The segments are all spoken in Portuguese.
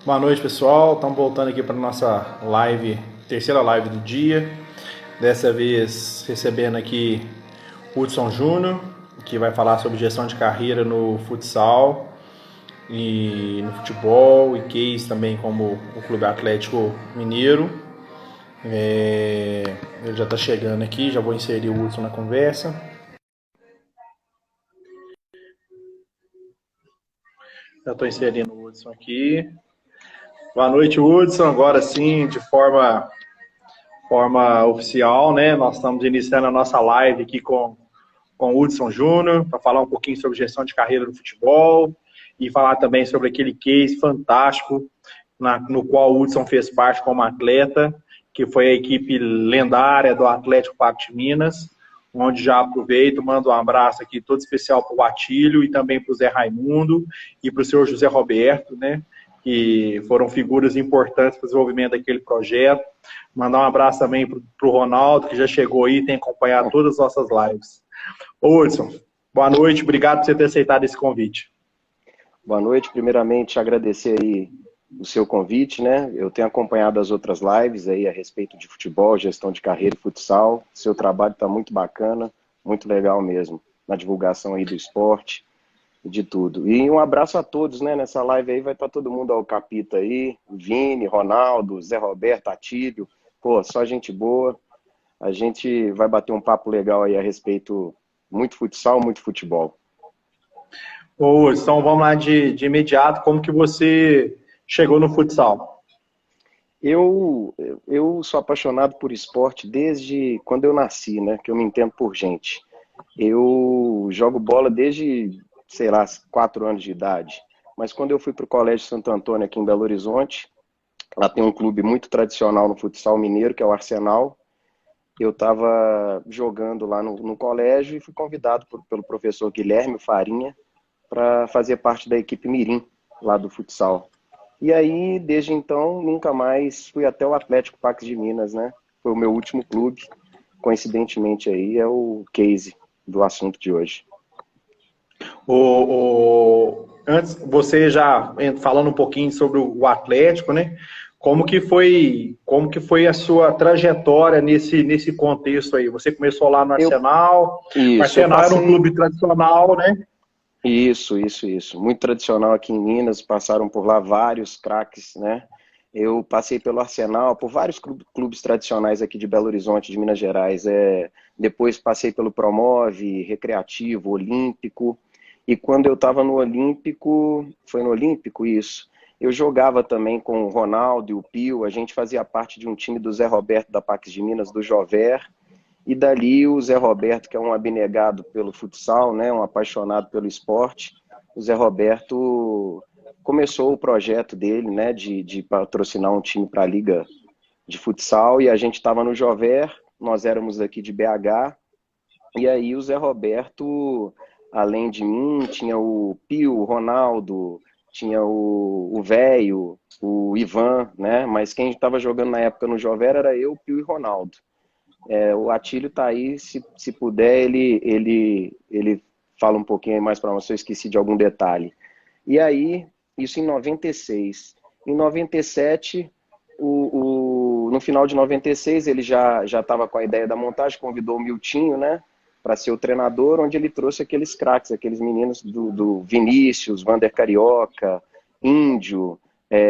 Boa noite, pessoal. Estamos voltando aqui para nossa live, terceira live do dia. Dessa vez recebendo aqui Hudson Júnior, que vai falar sobre gestão de carreira no futsal e no futebol e case também como o Clube Atlético Mineiro. Ele já está chegando aqui, já vou inserir o Hudson na conversa. Já estou inserindo o Hudson aqui. Boa noite, Hudson. Agora sim, de forma oficial, né? Nós estamos iniciando a nossa live aqui com o Hudson Júnior, para falar um pouquinho sobre gestão de carreira no futebol e falar também sobre aquele case fantástico no qual o Hudson fez parte como atleta, que foi a equipe lendária do Atlético Paco de Minas, onde já aproveito, mando um abraço aqui todo especial para o Atílio e também para o Zé Raimundo e para o senhor José Roberto, né? Que foram figuras importantes para o desenvolvimento daquele projeto. Mandar um abraço também para o Ronaldo, que já chegou aí e tem acompanhado todas as nossas lives. Ô, Hudson, boa noite, obrigado por você ter aceitado esse convite. Boa noite, primeiramente agradecer aí o seu convite, né? Eu tenho acompanhado as outras lives aí a respeito de futebol, gestão de carreira e futsal. Seu trabalho está muito bacana, muito legal mesmo, na divulgação aí do esporte e de tudo. E um abraço a todos, né? Nessa live aí vai estar todo mundo ao capita aí, Vini, Ronaldo, Zé Roberto, Atílio, pô, só gente boa. A gente vai bater um papo legal aí a respeito muito futsal, muito futebol. Ô, Hudson, então vamos lá de imediato, como que você chegou no futsal? Eu sou apaixonado por esporte desde quando eu nasci, né? Que eu me entendo por gente. Eu jogo bola desde, sei lá, 4 anos de idade. Mas quando eu fui para o Colégio Santo Antônio aqui em Belo Horizonte, lá tem um clube muito tradicional no futsal mineiro, que é o Arsenal. Eu estava jogando lá no colégio e fui convidado pelo professor Guilherme Farinha para fazer parte da equipe Mirim, lá do futsal. E aí, desde então, nunca mais fui até o Atlético Pax de Minas, né? Foi o meu último clube. Coincidentemente aí é o case do assunto de hoje. Antes, você já falando um pouquinho sobre o Atlético, né? Como que foi a sua trajetória nesse contexto aí? Você começou lá no Eu, Arsenal. O eu Arsenal era um passei. clube tradicional, né? Isso. Muito tradicional aqui em Minas, passaram por lá vários craques, né? Eu passei pelo Arsenal, por vários clubes tradicionais aqui de Belo Horizonte, de Minas Gerais. Depois passei pelo Promove, Recreativo, Olímpico. E quando eu estava no Olímpico, foi no Olímpico isso, eu jogava também com o Ronaldo e o Pio, a gente fazia parte de um time do Zé Roberto da Pax de Minas, do Jover, e dali o Zé Roberto, que é um abnegado pelo futsal, né, um apaixonado pelo esporte, o Zé Roberto começou o projeto dele, né, de patrocinar um time para a Liga de Futsal, e a gente estava no Jover, nós éramos aqui de BH, e aí o Zé Roberto, além de mim, tinha o Pio, o Ronaldo, tinha o Velho, o Ivan, né, mas quem estava jogando na época no Jover era eu, Pio e Ronaldo. O Atílio tá aí, se puder, ele fala um pouquinho mais para você, eu esqueci de algum detalhe. E aí, isso em 96. Em 97, no final de 96, ele já estava com a ideia da montagem, convidou o Miltinho, né, para ser o treinador, onde ele trouxe aqueles craques, aqueles meninos do Vinícius, Vander Carioca, Índio,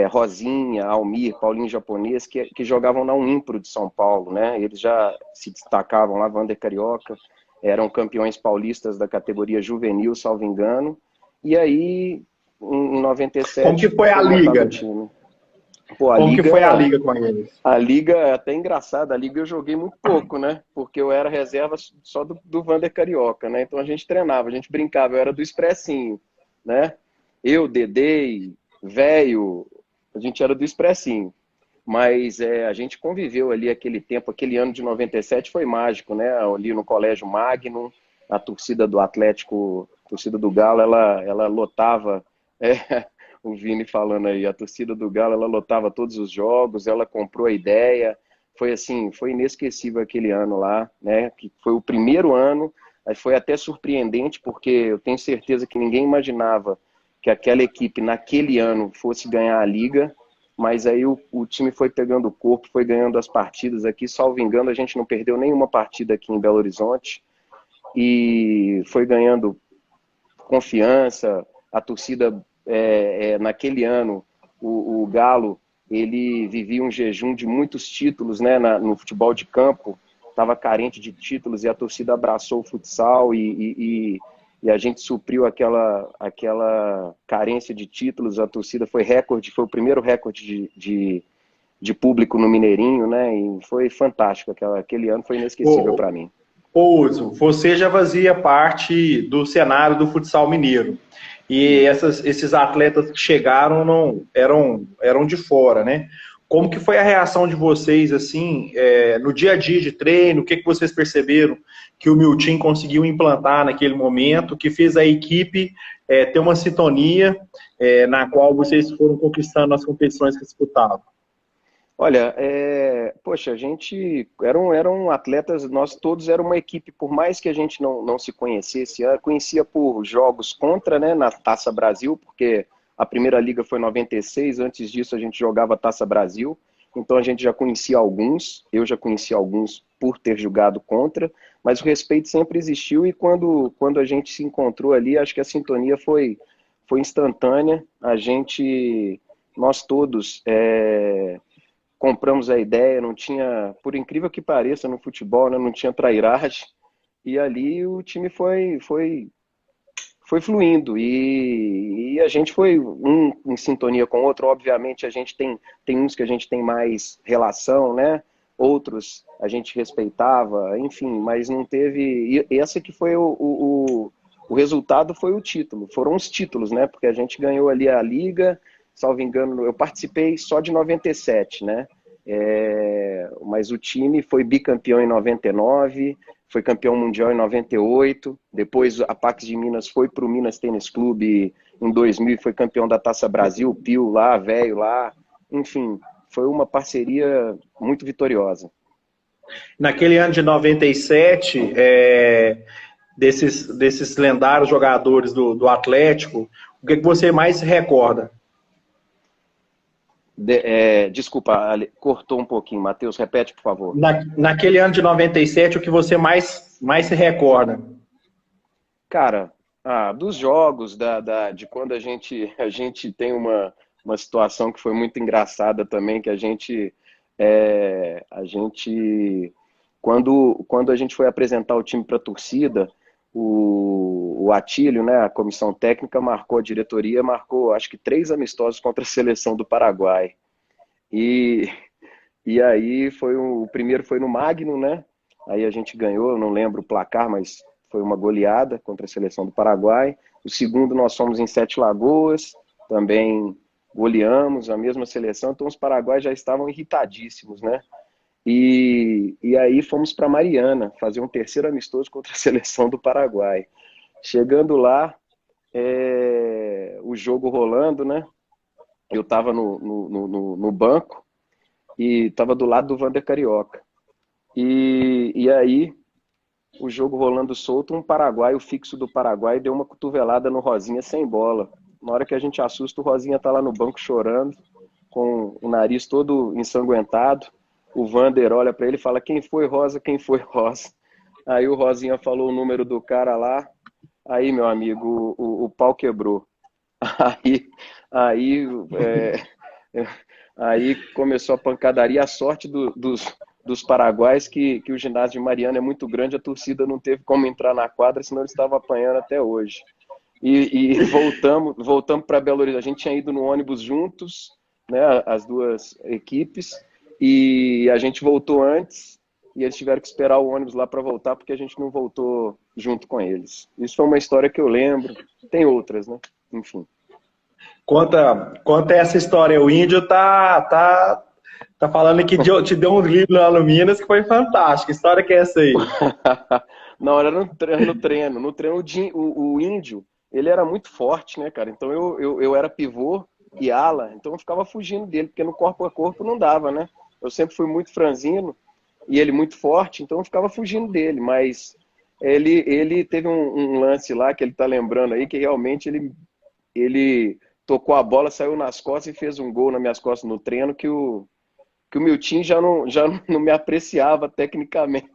Rosinha, Almir, Paulinho Japonês, que jogavam na Unimpro de São Paulo, né? Eles já se destacavam lá, Vander Carioca, eram campeões paulistas da categoria juvenil, salvo engano. E aí, em Como 97, que foi a foi montado liga? o time. Pô, Como que foi a liga com eles? a liga é até engraçada, a liga eu joguei muito pouco, né? Porque eu era reserva só do Vander Carioca, né? Então a gente treinava, a gente brincava, eu era do Expressinho, né? Eu, Dedei, velho, a gente era do Expressinho. Mas a gente conviveu ali aquele tempo, aquele ano de 97 foi mágico, né? Ali no Colégio Magnum, a torcida do Atlético, a torcida do Galo, ela lotava, o Vini falando aí, a torcida do Galo, ela lotava todos os jogos, ela comprou a ideia, foi assim, foi inesquecível aquele ano lá, né? Que foi o primeiro ano, foi até surpreendente, porque eu tenho certeza que ninguém imaginava que aquela equipe naquele ano fosse ganhar a Liga, mas aí o time foi pegando o corpo, foi ganhando as partidas aqui, salvo engano, a gente não perdeu nenhuma partida aqui em Belo Horizonte, e foi ganhando confiança, a torcida, naquele ano, o Galo, ele vivia um jejum de muitos títulos, né, no futebol de campo, estava carente de títulos e a torcida abraçou o futsal e a gente supriu aquela carência de títulos. A torcida foi recorde, foi o primeiro recorde de público no Mineirinho, né, e foi fantástico, aquele ano foi inesquecível para mim. Ô, Hudson, você já fazia parte do cenário do futsal mineiro. E esses atletas que chegaram não eram de fora, né? Como que foi a reação de vocês, assim, no dia a dia de treino? O que vocês perceberam que o Milton conseguiu implantar naquele momento, que fez a equipe ter uma sintonia na qual vocês foram conquistando as competições que disputavam? Olha, poxa, a gente eram atletas, nós todos eram uma equipe, por mais que a gente não se conhecesse, conhecia por jogos contra, né, na Taça Brasil, porque a primeira liga foi em 96, antes disso a gente jogava Taça Brasil, então a gente já conhecia alguns, eu já conhecia alguns por ter jogado contra, mas o respeito sempre existiu e quando a gente se encontrou ali, acho que a sintonia foi instantânea, nós todos compramos a ideia, não tinha, por incrível que pareça no futebol, né, não tinha trairagem, e ali o time foi fluindo, e a gente foi um em sintonia com o outro. Obviamente a gente tem uns que a gente tem mais relação, né, outros a gente respeitava, enfim, mas não teve, e essa que foi o resultado foi o título, foram os títulos, né, porque a gente ganhou ali a Liga, salvo engano, eu participei só de 97, né? Mas o time foi bicampeão em 99, foi campeão mundial em 98, depois a Pax de Minas foi para o Minas Tênis Clube em 2000 e foi campeão da Taça Brasil, o Pio lá, velho lá, enfim, foi uma parceria muito vitoriosa. Naquele ano de 97, desses lendários jogadores do Atlético, o que você mais se recorda? Desculpa, cortou um pouquinho. Matheus, repete, por favor. Naquele ano de 97, o que você mais se recorda? Cara, dos jogos, de quando a gente tem uma situação que foi muito engraçada também, que quando a gente foi apresentar o time para a torcida, o Atílio, né, a comissão técnica, a diretoria marcou, acho que 3 amistosos contra a seleção do Paraguai. E aí o primeiro foi no Magno, né? Aí a gente ganhou, eu não lembro o placar, mas foi uma goleada contra a seleção do Paraguai. O segundo nós fomos em Sete Lagoas, também goleamos a mesma seleção, então os paraguaios já estavam irritadíssimos, né? E aí fomos para Mariana, fazer um terceiro amistoso contra a seleção do Paraguai. Chegando lá, o jogo rolando, né? Eu estava no banco e estava do lado do Vander Carioca. E aí, o jogo rolando solto, um paraguaio fixo do Paraguai deu uma cotovelada no Rosinha sem bola. Na hora que a gente assusta, o Rosinha tá lá no banco chorando, com o nariz todo ensanguentado. O Vander olha para ele e fala: quem foi Rosa, quem foi Rosa? Aí o Rosinha falou o número do cara lá. Aí, meu amigo, o pau quebrou. Aí começou a pancadaria. A sorte dos paraguaios que o ginásio de Mariana é muito grande, a torcida não teve como entrar na quadra, senão eles estavam apanhando até hoje. E voltamos para Belo Horizonte. A gente tinha ido no ônibus juntos, né, as duas equipes, e a gente voltou antes, e eles tiveram que esperar o ônibus lá para voltar, porque a gente não voltou junto com eles. Isso foi uma história que eu lembro. Tem outras, né? Enfim. Conta essa história. O índio tá falando que te deu uns livros lá no Minas que foi fantástico. Que história que é essa aí? Não, era no treino. No treino, o índio, ele era muito forte, né, cara? Então eu era pivô e ala, então eu ficava fugindo dele, porque no corpo a corpo não dava, né? Eu sempre fui muito franzino e ele muito forte, então eu ficava fugindo dele, mas ele teve um lance lá que ele tá lembrando aí, que realmente ele tocou a bola, saiu nas costas e fez um gol nas minhas costas no treino que o Milton já não me apreciava tecnicamente.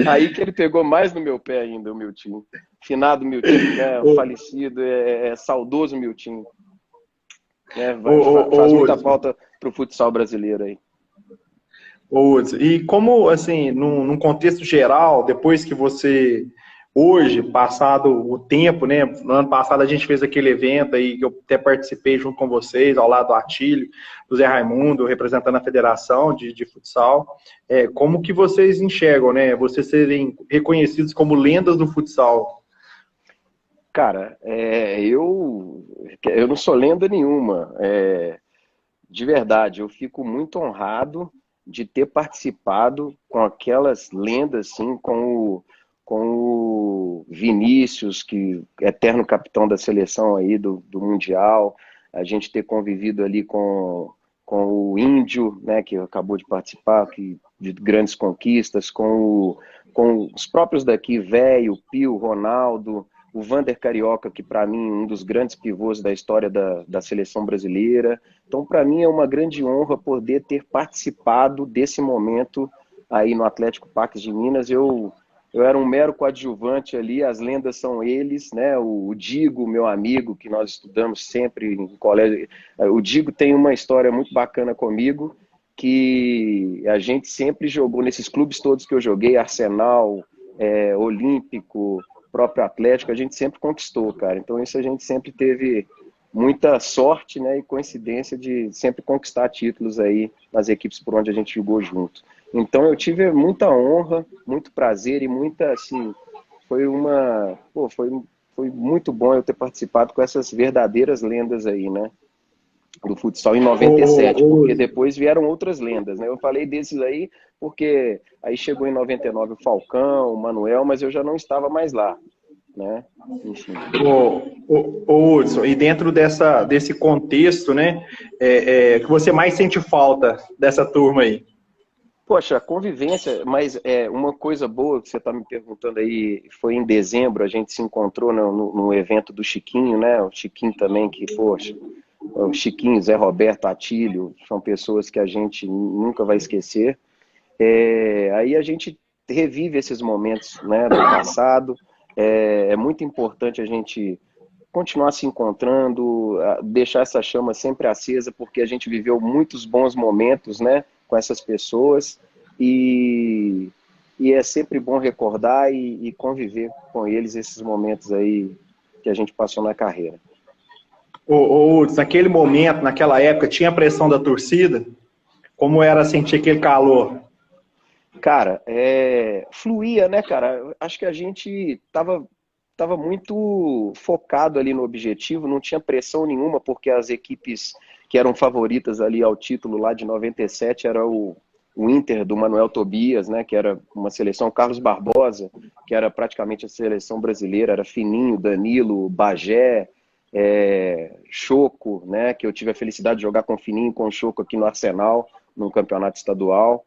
Aí que ele pegou mais no meu pé ainda, o Milton. Finado Milton, né? O Ô, falecido, saudoso Milton. Né? ô, Faz muita Hudson, falta pro futsal brasileiro aí. ô, Hudson, e como, assim, num contexto geral, depois que você, hoje, passado o tempo, né? No ano passado a gente fez aquele evento aí que eu até participei junto com vocês, ao lado do Atílio, do Zé Raimundo, representando a federação de futsal. Como que vocês enxergam, né? Vocês serem reconhecidos como lendas do futsal? Cara, eu não sou lenda nenhuma. De verdade, eu fico muito honrado de ter participado com aquelas lendas, assim, com o Vinícius, que é eterno capitão da seleção aí do Mundial, a gente ter convivido ali com o Índio, né, que acabou de participar, de grandes conquistas, com os próprios daqui, Velho, Pio, Ronaldo, o Vander Carioca, que para mim um dos grandes pivôs da história da seleção brasileira. Então, para mim é uma grande honra poder ter participado desse momento aí no Atlético Pax de Minas. Eu era um mero coadjuvante ali, as lendas são eles, né? O Digo, meu amigo, que nós estudamos sempre em colégio. O Digo tem uma história muito bacana comigo, que a gente sempre jogou nesses clubes todos que eu joguei, Arsenal, Olímpico, próprio Atlético, a gente sempre conquistou, cara. Então isso a gente sempre teve muita sorte, né, e coincidência de sempre conquistar títulos aí nas equipes por onde a gente jogou junto. Então eu tive muita honra, muito prazer e muita, assim, foi muito bom eu ter participado com essas verdadeiras lendas aí, né, do futsal em Ô, 97, ô, porque depois vieram outras lendas, né? Eu falei desses aí porque aí chegou em 99 o Falcão, o Manuel, mas eu já não estava mais lá, né? Enfim. Hudson, e dentro desse contexto, né, que você mais sente falta dessa turma aí? Poxa, a convivência, mas uma coisa boa que você está me perguntando aí, foi em dezembro, a gente se encontrou no evento do Chiquinho, né? O Chiquinho também, que, poxa, o Chiquinho, Zé Roberto, Atílio, são pessoas que a gente nunca vai esquecer. Aí a gente revive esses momentos, né, do passado. É muito importante a gente continuar se encontrando, deixar essa chama sempre acesa, porque a gente viveu muitos bons momentos, né, com essas pessoas e é sempre bom recordar e conviver com eles esses momentos aí que a gente passou na carreira. Hudson, naquele momento, naquela época, tinha pressão da torcida? Como era sentir aquele calor? Cara, fluía, né, cara? Acho que a gente tava muito focado ali no objetivo, não tinha pressão nenhuma, porque as equipes que eram favoritas ali ao título lá de 97 era o Inter do Manuel Tobias, né, que era uma seleção, Carlos Barbosa, que era praticamente a seleção brasileira, era Fininho, Danilo, Bagé, Choco, né, que eu tive a felicidade de jogar com Fininho e com Choco aqui no Arsenal, num campeonato estadual.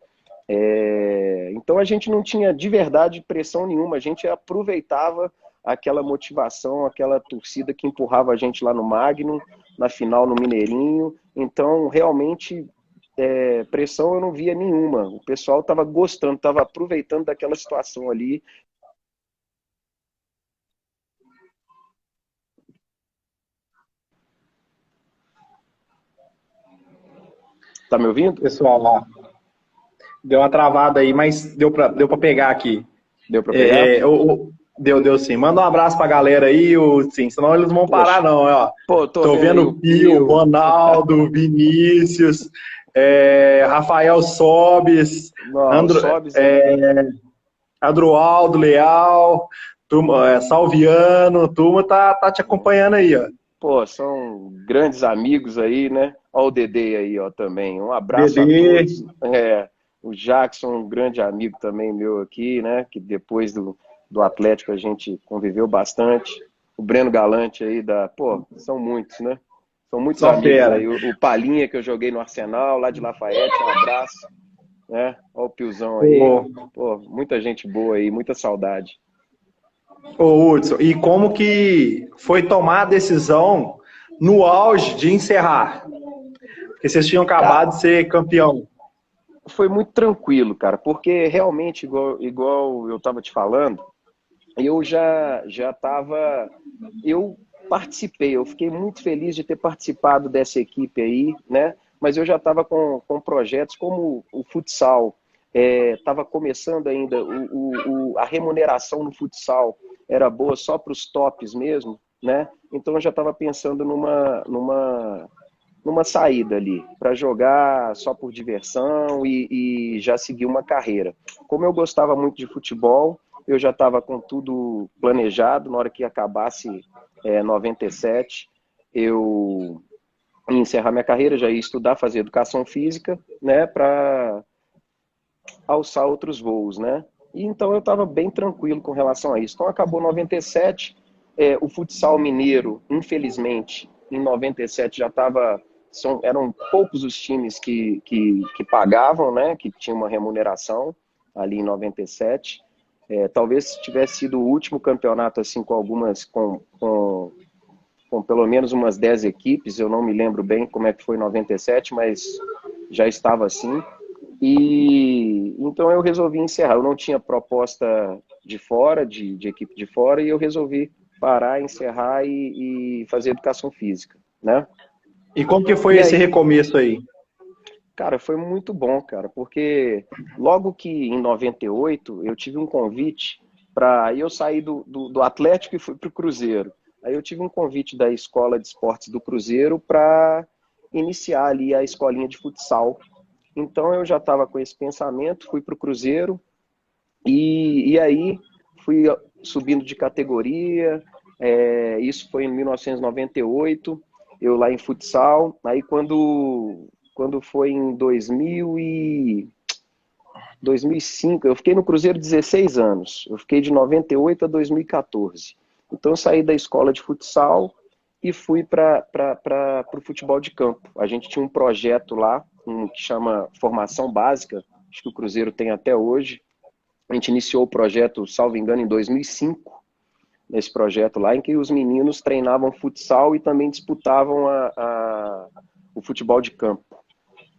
Então a gente não tinha de verdade pressão nenhuma, a gente aproveitava aquela motivação, aquela torcida que empurrava a gente lá no Magnum, na final no Mineirinho. Então realmente pressão eu não via nenhuma, o pessoal estava gostando, estava aproveitando daquela situação ali. Tá me ouvindo? Pessoal, ó, deu uma travada aí, mas deu pra pegar aqui. Deu para pegar? Deu sim. Manda um abraço pra galera aí, sim, senão eles não vão parar, Poxa, não, ó. pô, tô Tô vendo vendo aí o o Pio, Pio. Ronaldo, Vinícius, Rafael Sobes, Não, o Sobs Adroaldo Leal, turma, Salviano, turma tá te acompanhando aí, ó. pô, são grandes amigos aí, né? Ó o Dedê aí, ó, também. Um abraço a Dedê, todos. O Jackson, um grande amigo também meu aqui, né? Que depois do Atlético a gente conviveu bastante. O Breno Galante aí Pô, são muitos, né? São muitos só amigos fera. aí. O Palinha que eu joguei no Arsenal, lá de Lafayette, um abraço, né? Ó o Piozão aí. Ô, Pô, muita gente boa aí, muita saudade. Hudson, e como que foi tomar a decisão no auge de encerrar? Porque vocês tinham acabado de ser campeão. Foi muito tranquilo, cara, porque realmente, igual eu estava te falando, eu já estava. Eu participei, eu fiquei muito feliz de ter participado dessa equipe aí, né? Mas eu já estava com projetos como o futsal, estava começando ainda, a remuneração no futsal era boa só para os tops mesmo, né? Então eu já estava pensando numa saída ali, para jogar só por diversão e já seguir uma carreira. Como eu gostava muito de futebol, eu já estava com tudo planejado. Na hora que acabasse 97, eu ia encerrar minha carreira, já ia estudar, fazer educação física, né, para alçar outros voos, né? E então eu estava bem tranquilo com relação a isso. Então acabou 97, o futsal mineiro, infelizmente, em 97 já estava. Eram poucos os times que pagavam, né, que tinham uma remuneração ali em 97. Talvez tivesse sido o último campeonato assim com pelo menos umas 10 equipes. Eu não me lembro bem como é que foi em 97, mas já estava assim. E então eu resolvi encerrar. Eu não tinha proposta de fora, de equipe de fora, e eu resolvi parar, encerrar e fazer educação física, né? E como que foi E esse aí, recomeço aí? cara, foi muito bom, cara, porque logo que em 98 eu tive um convite para. Eu saí do Atlético e fui para o Cruzeiro. Aí eu tive um convite da Escola de Esportes do Cruzeiro para iniciar ali a escolinha de futsal. Então eu já estava com esse pensamento, fui para o Cruzeiro e aí fui subindo de categoria. Isso foi em 1998, eu lá em futsal. Aí quando foi em 2005, eu fiquei no Cruzeiro 16 anos. Eu fiquei de 98 a 2014. Então eu saí da escola de futsal e fui para o futebol de campo. A gente tinha um projeto lá, que chama Formação Básica, acho que o Cruzeiro tem até hoje. A gente iniciou o projeto, salvo engano, em 2005, nesse projeto lá, em que os meninos treinavam futsal e também disputavam o futebol de campo.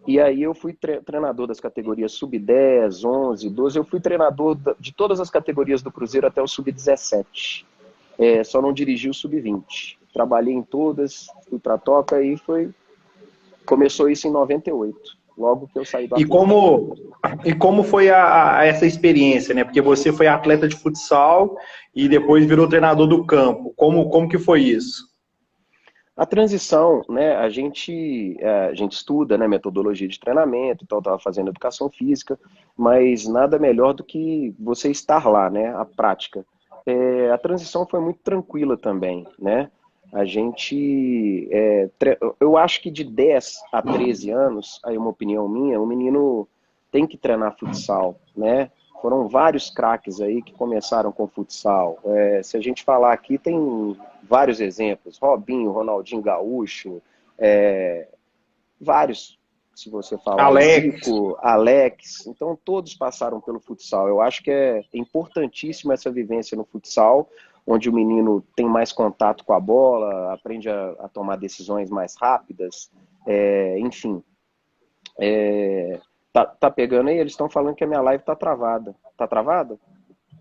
E aí eu fui treinador das categorias sub-10, 11, 12. Eu fui treinador de todas as categorias do Cruzeiro até o sub-17. Só não dirigi o sub-20. Trabalhei em todas, fui para a toca e começou isso em 98, logo que eu saí do Atlético. E como foi essa experiência, né? Porque você foi atleta de futsal e depois virou treinador do campo. Como que foi isso? A transição, né, a gente estuda, né, metodologia de treinamento, então estava fazendo educação física, mas nada melhor do que você estar lá, né, a prática. A transição foi muito tranquila também, né? A gente, eu acho que de 10 a 13 anos, aí uma opinião minha, o menino tem que treinar futsal, né? Foram vários craques aí que começaram com futsal. Se a gente falar aqui, tem vários exemplos. Robinho, Ronaldinho Gaúcho, vários, se você falar, Alex. Zico, Alex. Então, todos passaram pelo futsal. Eu acho que é importantíssima essa vivência no futsal, onde o menino tem mais contato com a bola, aprende a tomar decisões mais rápidas, enfim. Tá pegando aí? Eles estão falando que a minha live tá travada. Tá travada?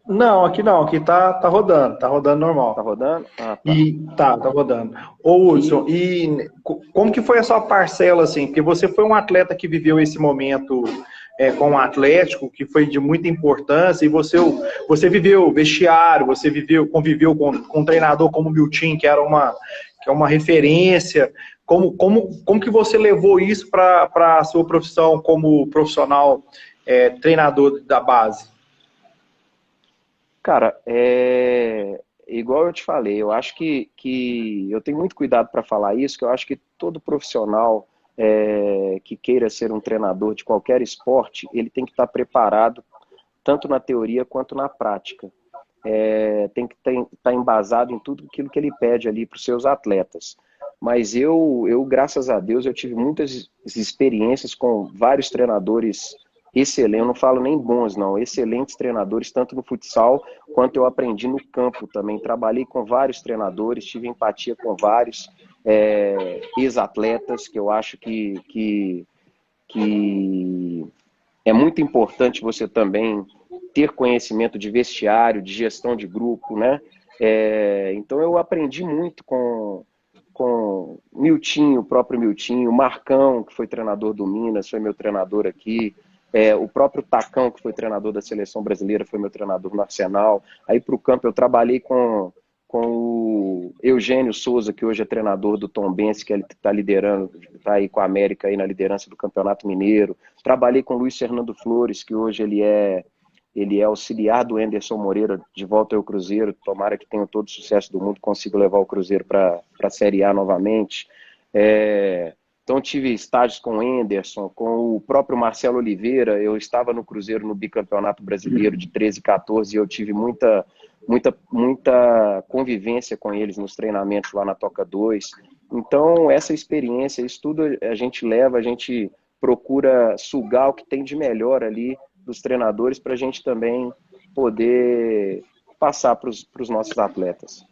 Não, aqui tá rodando Tá normal. rodando? Ah, tá. E tá rodando. Ô, Hudson, e como que foi a sua parcela, assim? Porque você foi um atleta que viveu esse momento com o Atlético, que foi de muita importância, e você viveu vestiário, conviveu com um treinador como o Milton, que é uma referência. Como que você levou isso para a sua profissão como profissional treinador da base? Cara, igual eu te falei, eu acho que eu tenho muito cuidado para falar isso, que eu acho que todo profissional que queira ser um treinador de qualquer esporte, ele tem que estar preparado tanto na teoria quanto na prática. Tem que estar embasado em tudo aquilo que ele pede ali para os seus atletas. Mas graças a Deus, eu tive muitas experiências com vários treinadores excelentes, eu não falo nem bons não, excelentes treinadores, tanto no futsal quanto eu aprendi no campo também. Trabalhei com vários treinadores, tive empatia com vários. ex-atletas, que eu acho que é muito importante você também ter conhecimento de vestiário, de gestão de grupo, né? Então eu aprendi muito com Miltinho, o próprio Miltinho, Marcão, que foi treinador do Minas, foi meu treinador aqui, o próprio Tacão, que foi treinador da seleção brasileira, foi meu treinador no Arsenal. Aí para o campo eu trabalhei com o Eugênio Souza, que hoje é treinador do Tombense, que ele está liderando, está aí com a América aí na liderança do Campeonato Mineiro. Trabalhei com o Luiz Fernando Flores, que hoje ele é auxiliar do Anderson Moreira, de volta ao Cruzeiro. Tomara que tenha todo o sucesso do mundo, consiga levar o Cruzeiro para a Série A novamente. Então tive estágios com o Anderson, com o próprio Marcelo Oliveira. Eu estava no Cruzeiro no bicampeonato brasileiro de 13 e 14 e eu tive muita convivência com eles nos treinamentos lá na Toca 2. Então essa experiência, isso tudo a gente leva, a gente procura sugar o que tem de melhor ali dos treinadores para a gente também poder passar para os nossos atletas.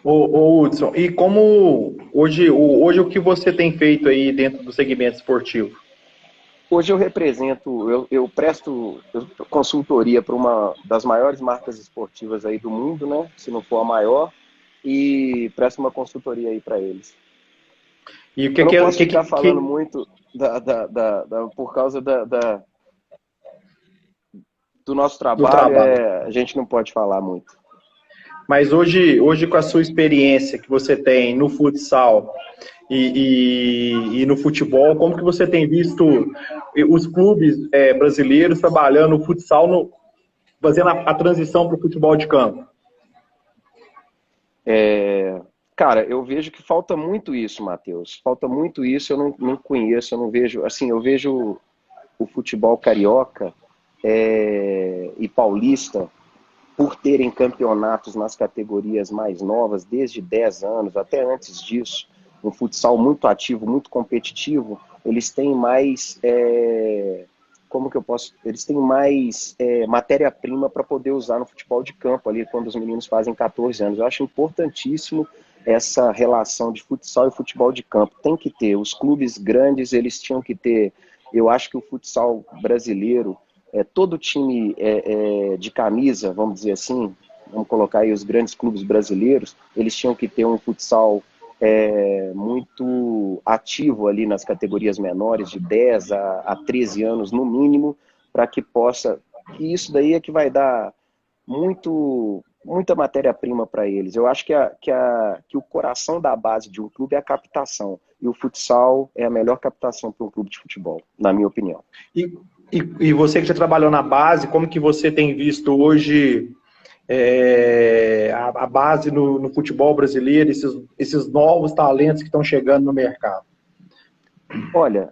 Ô Hudson, e como hoje o que você tem feito aí dentro do segmento esportivo? Hoje eu represento, eu presto consultoria para uma das maiores marcas esportivas aí do mundo, né? Se não for a maior, e presto uma consultoria aí para eles. E o eu não posso ficar falando muito por causa do nosso trabalho, a gente não pode falar muito. Mas hoje com a sua experiência que você tem no futsal e no futebol, como que você tem visto os clubes brasileiros trabalhando o futsal, fazendo a transição para o futebol de campo? Cara, eu vejo que falta muito isso, Matheus. Falta muito isso, eu não conheço, eu não vejo. Assim, eu vejo o futebol carioca e paulista, por terem campeonatos nas categorias mais novas, desde 10 anos, até antes disso, um futsal muito ativo, muito competitivo, eles têm mais, eles têm mais matéria-prima para poder usar no futebol de campo, ali quando os meninos fazem 14 anos. Eu acho importantíssimo essa relação de futsal e futebol de campo. Tem que ter, os clubes grandes, eles tinham que ter, eu acho que o futsal brasileiro, todo time de camisa, vamos dizer assim, vamos colocar aí os grandes clubes brasileiros, eles tinham que ter um futsal muito ativo ali nas categorias menores, de 10 a 13 anos no mínimo, para que que isso daí é que vai dar muita matéria-prima para eles. Eu acho que o coração da base de um clube é a captação, e o futsal é a melhor captação para um clube de futebol, na minha opinião. E você que já trabalhou na base, como que você tem visto hoje a base no futebol brasileiro, esses novos talentos que estão chegando no mercado? Olha,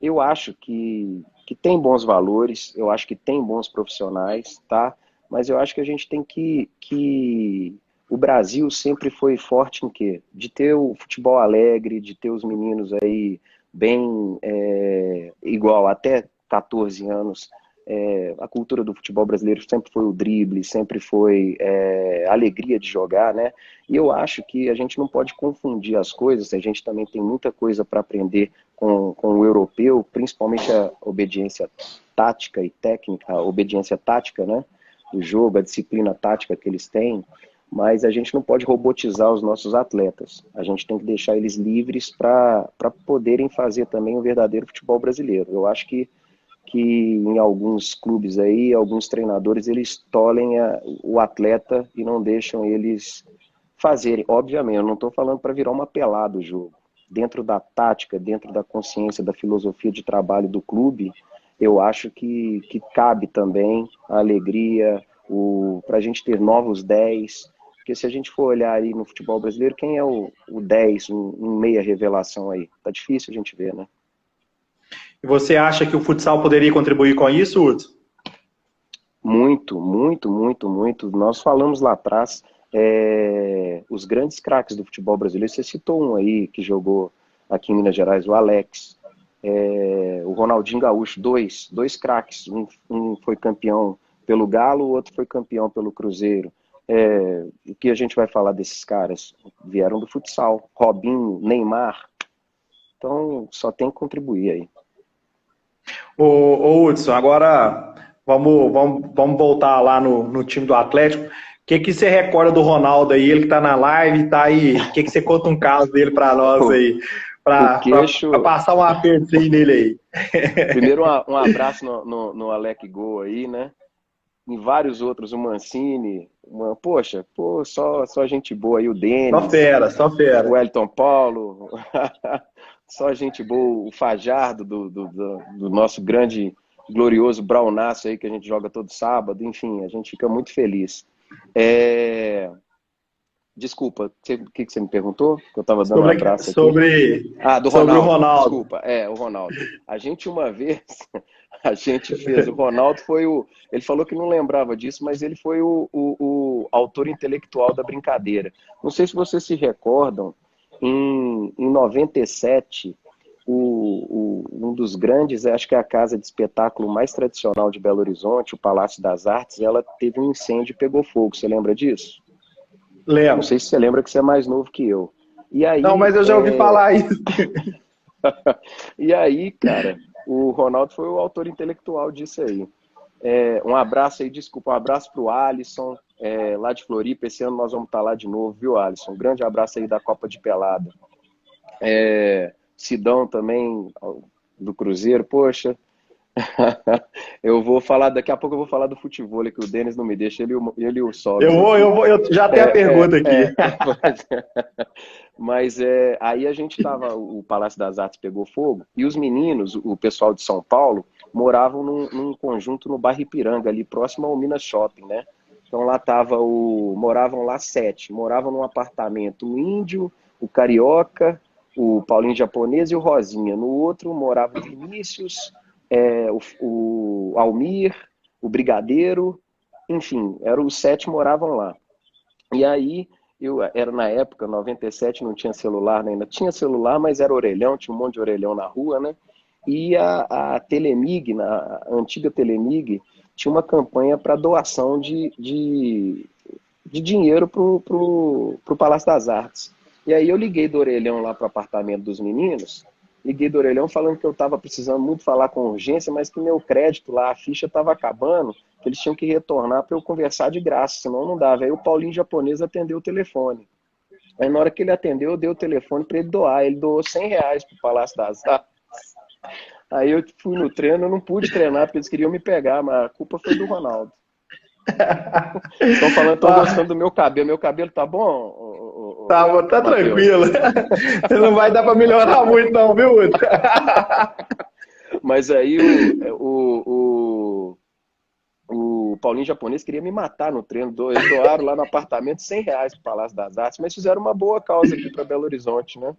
eu acho que tem bons valores, eu acho que tem bons profissionais, tá? Mas eu acho que a gente tem que o Brasil sempre foi forte em quê? De ter o futebol alegre, de ter os meninos aí bem igual, até 14 anos. A cultura do futebol brasileiro sempre foi o drible, sempre foi a alegria de jogar, né? E eu acho que a gente não pode confundir as coisas, a gente também tem muita coisa para aprender com o europeu, principalmente a obediência tática e técnica, a obediência tática, né? Do jogo, a disciplina tática que eles têm, mas a gente não pode robotizar os nossos atletas. A gente tem que deixar eles livres para poderem fazer também o verdadeiro futebol brasileiro. Eu acho que em alguns clubes aí, alguns treinadores, eles tolhem o atleta e não deixam eles fazerem. Obviamente, eu não estou falando para virar uma pelada o jogo. Dentro da tática, dentro da consciência, da filosofia de trabalho do clube, eu acho que cabe também a alegria, para a gente ter novos 10, porque se a gente for olhar aí no futebol brasileiro, quem é o 10, um meia revelação aí? Tá difícil a gente ver, né? E você acha que o futsal poderia contribuir com isso, Hudson? Muito, muito, muito, muito. Nós falamos lá atrás, os grandes craques do futebol brasileiro, você citou um aí que jogou aqui em Minas Gerais, o Alex, o Ronaldinho Gaúcho, dois craques, um foi campeão pelo Galo, o outro foi campeão pelo Cruzeiro. O que a gente vai falar desses caras? Vieram do futsal. Robinho, Neymar. Então, só tem que contribuir aí. Ô Hudson, agora vamos voltar lá no time do Atlético. O que você recorda do Ronaldo aí? Ele que tá na live, tá aí. O que você conta um caso dele para nós aí? Para passar um apertinho nele aí. Primeiro, um abraço no Alec Gol aí, né? Em vários outros, o Mancini. Só gente boa aí, o Denis. Só fera. O Elton Paulo. Só gente boa, o Fajardo do nosso grande, glorioso Braunaço aí, que a gente joga todo sábado. Enfim, a gente fica muito feliz. Desculpa, o que você me perguntou? Eu estava dando um abraço aqui. Do Ronaldo. Sobre o Ronaldo. Desculpa, o Ronaldo. A gente uma vez, o Ronaldo ele falou que não lembrava disso, mas ele foi o autor intelectual da brincadeira. Não sei se vocês se recordam, em 97, um dos grandes, acho que é a casa de espetáculo mais tradicional de Belo Horizonte, o Palácio das Artes, ela teve um incêndio e pegou fogo. Você lembra disso? Lembro. Não sei se você lembra, que você é mais novo que eu. E aí, não, mas eu já ouvi falar isso. E aí, cara, o Ronaldo foi o autor intelectual disso aí. Um abraço aí, desculpa, um abraço pro Alisson, lá de Floripa. Esse ano nós vamos estar lá de novo, viu, Alisson? Um grande abraço aí da Copa de Pelada. Sidão também, do Cruzeiro, poxa. Eu vou falar, daqui a pouco eu vou falar do futebol, que o Denis não me deixa, ele e o Sol. Eu já tenho a pergunta aqui. Mas aí a gente tava, o Palácio das Artes pegou fogo, e os meninos, o pessoal de São Paulo, moravam num conjunto no bairro Ipiranga, ali próximo ao Minas Shopping, né? Então lá moravam lá 7, moravam num apartamento o Índio, o Carioca, o Paulinho Japonês e o Rosinha. No outro morava o Vinícius, o Almir, o Brigadeiro, enfim, os 7 moravam lá. E aí, era na época, 97, não tinha celular, né? Ainda tinha celular, mas era orelhão, tinha um monte de orelhão na rua, né? E a Telemig, a antiga Telemig, tinha uma campanha para doação de dinheiro pro Palácio das Artes. E aí eu liguei do orelhão lá pro apartamento dos meninos, liguei do orelhão falando que eu estava precisando muito falar com urgência, mas que meu crédito lá, a ficha estava acabando, que eles tinham que retornar para eu conversar de graça, senão não dava. Aí o Paulinho Japonês atendeu o telefone. Aí na hora que ele atendeu, eu dei o telefone para ele doar. Ele doou R$100 pro Palácio das Artes. Aí eu fui no treino, eu não pude treinar, porque eles queriam me pegar, mas a culpa foi do Ronaldo. Estão gostando do meu cabelo. Meu cabelo tá bom? Tá tranquilo. Não vai dar para melhorar muito não, viu? Mas aí o Paulinho Japonês queria me matar no treino. Eles doaram lá no apartamento R$100 pro Palácio das Artes, mas fizeram uma boa causa aqui para Belo Horizonte, né?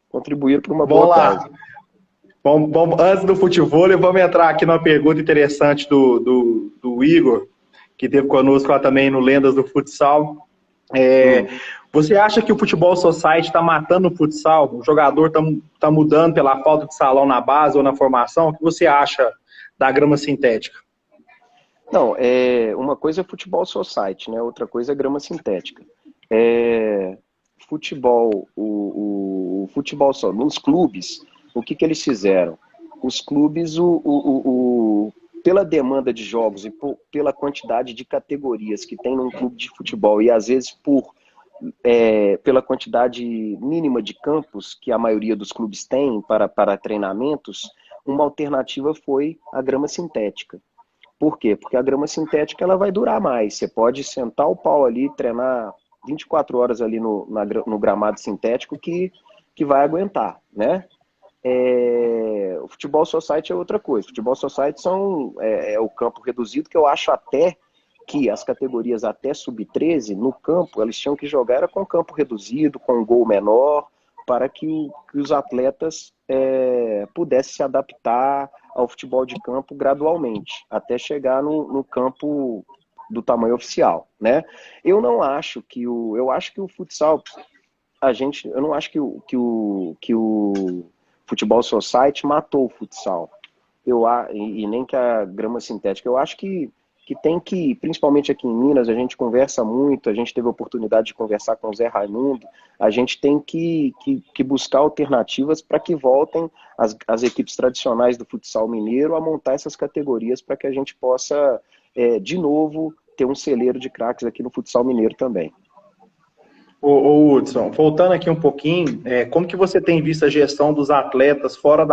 Contribuíram para uma boa causa. Vamos, antes do futebol, vamos entrar aqui numa pergunta interessante do Igor, que esteve conosco lá também no Lendas do Futsal. Você acha que o Futebol Society está matando o futsal? O jogador está mudando pela falta de salão na base ou na formação? O que você acha da grama sintética? Não, uma coisa é Futebol Society, né? Outra coisa é grama sintética. Futebol, o futebol só, nos clubes, o que eles fizeram? Os clubes, pela demanda de jogos e pela quantidade de categorias que tem num clube de futebol, e às vezes pela quantidade mínima de campos que a maioria dos clubes tem para treinamentos, uma alternativa foi a grama sintética. Por quê? Porque a grama sintética ela vai durar mais. Você pode sentar o pau ali e treinar 24 horas ali no gramado sintético que vai aguentar, né? O Futebol Society é outra coisa. O Futebol Society é o campo reduzido, que eu acho até que as categorias até sub-13, no campo, eles tinham que jogar com campo reduzido, com um gol menor, para que os atletas pudessem se adaptar ao futebol de campo gradualmente, até chegar no campo do tamanho oficial, né? Eu não acho que eu acho que o futsal, eu não acho que o Futebol Society matou o futsal, e nem que a grama sintética. Eu acho que que tem que, principalmente aqui em Minas, a gente conversa muito, a gente teve a oportunidade de conversar com o Zé Raimundo, a gente tem que buscar alternativas para que voltem as equipes tradicionais do futsal mineiro a montar essas categorias para que a gente possa, de novo, ter um celeiro de craques aqui no futsal mineiro também. Ô Hudson, voltando aqui um pouquinho, como que você tem visto a gestão dos atletas fora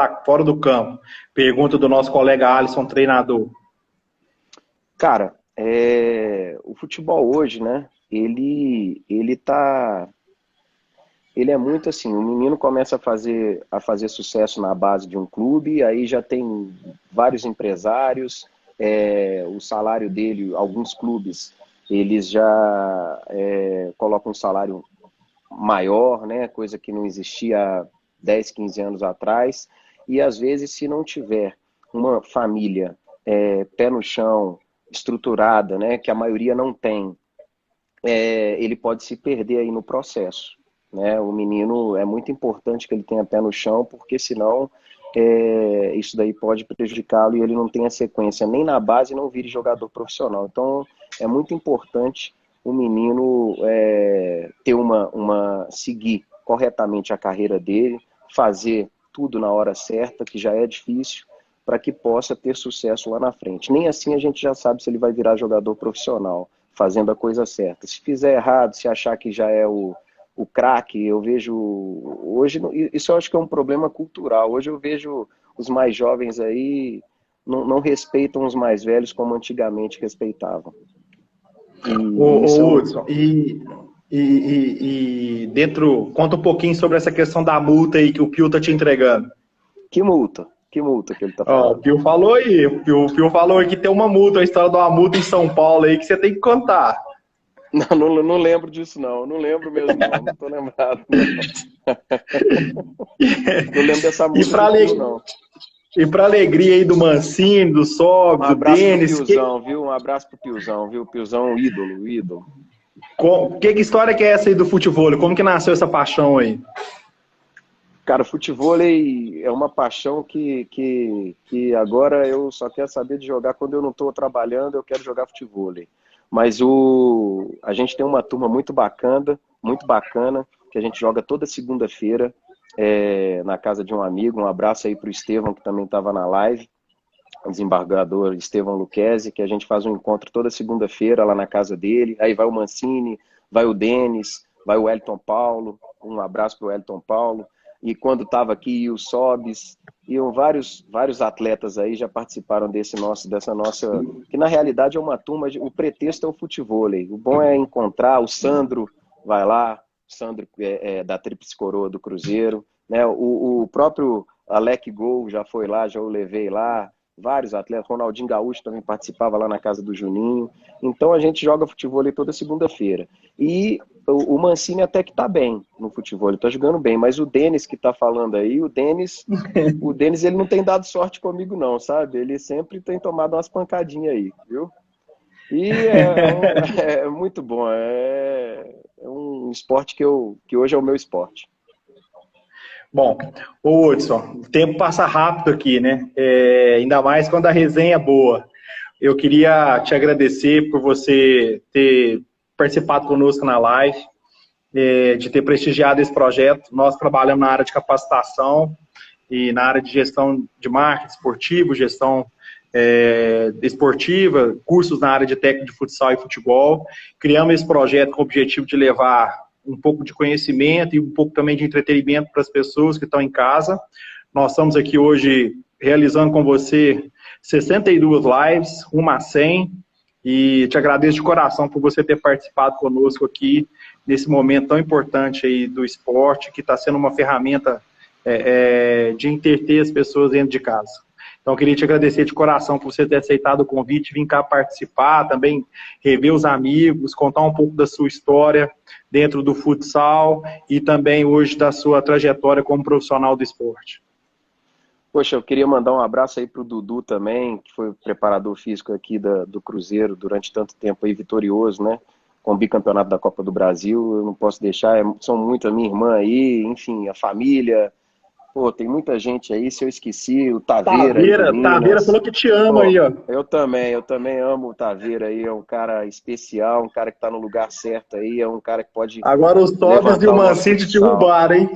do campo? Pergunta do nosso colega Alisson, treinador. Cara, o futebol hoje, né, ele é muito assim, o menino começa a fazer sucesso na base de um clube, aí já tem vários empresários, o salário dele, alguns clubes, eles já colocam um salário maior, né, coisa que não existia há 10, 15 anos atrás, e às vezes se não tiver uma família pé no chão, estruturada, né, que a maioria não tem, ele pode se perder aí no processo, né? O menino, é muito importante que ele tenha pé no chão, porque senão isso daí pode prejudicá-lo e ele não tem a sequência nem na base e não vire jogador profissional. Então é muito importante o menino seguir corretamente a carreira dele, fazer tudo na hora certa, que já é difícil, para que possa ter sucesso lá na frente. Nem assim a gente já sabe se ele vai virar jogador profissional, fazendo a coisa certa. Se fizer errado, se achar que já é o craque, eu vejo... Hoje, isso eu acho que é um problema cultural. Hoje eu vejo os mais jovens aí não respeitam os mais velhos como antigamente respeitavam. Hudson, conta um pouquinho sobre essa questão da multa aí que o Pio tá te entregando. Que multa? Que multa que ele tá falando? O Pio falou aí, o Pio falou aí que tem uma multa, a história de uma multa em São Paulo aí que você tem que contar. Não lembro disso não lembro mesmo não tô lembrado não. Não lembro dessa multa do Pio, não. E pra alegria aí do Mancini, do Sob, do Denis... Um abraço pro Piozão, viu? Piozão, ídolo. Que história que é essa aí do futebol? Como que nasceu essa paixão aí? Cara, futevôlei é uma paixão que agora eu só quero saber de jogar quando eu não estou trabalhando, eu quero jogar futevôlei. Mas a gente tem uma turma muito bacana, que a gente joga toda segunda-feira na casa de um amigo. Um abraço aí pro Estevão, que também estava na live, o desembargador Estevão Luquezzi, que a gente faz um encontro toda segunda-feira lá na casa dele. Aí vai o Mancini, vai o Denis, vai o Elton Paulo, um abraço pro Elton Paulo. E quando estava aqui o Sobis, iam vários atletas aí já participaram dessa nossa, que na realidade é uma turma, o pretexto é o futevôlei. O bom é encontrar, o Sandro vai lá, o Sandro da Tríplice Coroa do Cruzeiro, né? O próprio Alec Gol já foi lá, já o levei lá, vários atletas, Ronaldinho Gaúcho também participava lá na casa do Juninho. Então a gente joga futevôlei toda segunda-feira. E o Mancini até que tá bem no futevôlei, tá jogando bem, mas o Denis que tá falando aí, o Denis ele não tem dado sorte comigo não, sabe? Ele sempre tem tomado umas pancadinhas aí, viu? E é muito bom, é um esporte que hoje é o meu esporte. Bom, ô Hudson, o tempo passa rápido aqui, né? Ainda mais quando a resenha é boa. Eu queria te agradecer por você ter participado conosco na live, de ter prestigiado esse projeto. Nós trabalhamos na área de capacitação e na área de gestão de marketing esportivo, gestão esportiva, cursos na área de técnica de futsal e futebol. Criamos esse projeto com o objetivo de levar um pouco de conhecimento e um pouco também de entretenimento para as pessoas que estão em casa. Nós estamos aqui hoje realizando com você 62 lives, uma a 100, e te agradeço de coração por você ter participado conosco aqui nesse momento tão importante aí do esporte, que está sendo uma ferramenta de entreter as pessoas dentro de casa. Então, eu queria te agradecer de coração por você ter aceitado o convite, vir cá participar, também rever os amigos, contar um pouco da sua história dentro do futsal e também hoje da sua trajetória como profissional do esporte. Poxa, eu queria mandar um abraço aí pro Dudu também, que foi o preparador físico aqui do Cruzeiro durante tanto tempo aí, vitorioso, né? Com o bicampeonato da Copa do Brasil, eu não posso deixar, são muito a minha irmã aí, enfim, a família. Pô, tem muita gente aí, se eu esqueci, o Taveira aí do Taveira Minas. falou que te ama Pô, aí, ó. eu também amo o Taveira aí, é um cara especial, um cara que tá no lugar certo aí, é um cara que pode Agora os Tobes e levantar o o nosso Mancini te futsal. derrubaram, hein?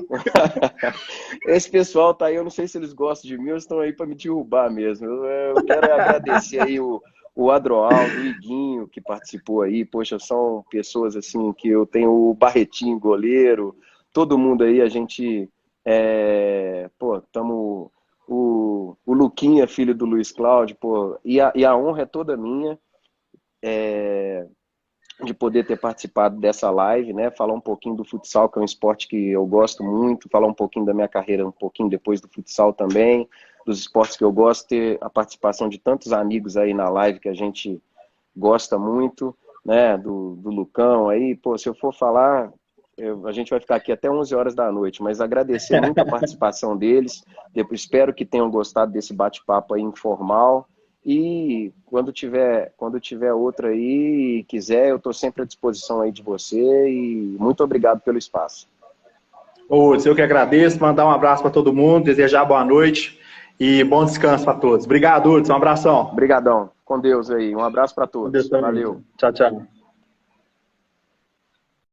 Esse pessoal tá aí, eu não sei se eles gostam de mim ou estão aí para me derrubar mesmo. Eu quero agradecer aí o Adroaldo, o Iguinho, que participou aí. Poxa, são pessoas assim que eu tenho o Barretinho, goleiro, todo mundo aí, a gente. Pô, tamo. O Luquinha, filho do Luiz Cláudio, pô, e a honra é toda minha. De poder ter participado dessa live, né? Falar um pouquinho do futsal, que é um esporte que eu gosto muito, falar um pouquinho da minha carreira, um pouquinho depois do futsal também, dos esportes que eu gosto, ter a participação de tantos amigos aí na live que a gente gosta muito, né? Do Lucão aí, pô, se eu for falar, a gente vai ficar aqui até 11 horas da noite, mas agradecer muito a participação deles, espero que tenham gostado desse bate-papo aí informal. E quando tiver outra aí e quiser, eu estou sempre à disposição aí de você e muito obrigado pelo espaço. Hudson, eu que agradeço, mandar um abraço para todo mundo, desejar boa noite e bom descanso para todos. Obrigado, Hudson, um abração. Obrigadão, com Deus aí, um abraço para Com Deus todos, também. valeu. Tchau, tchau.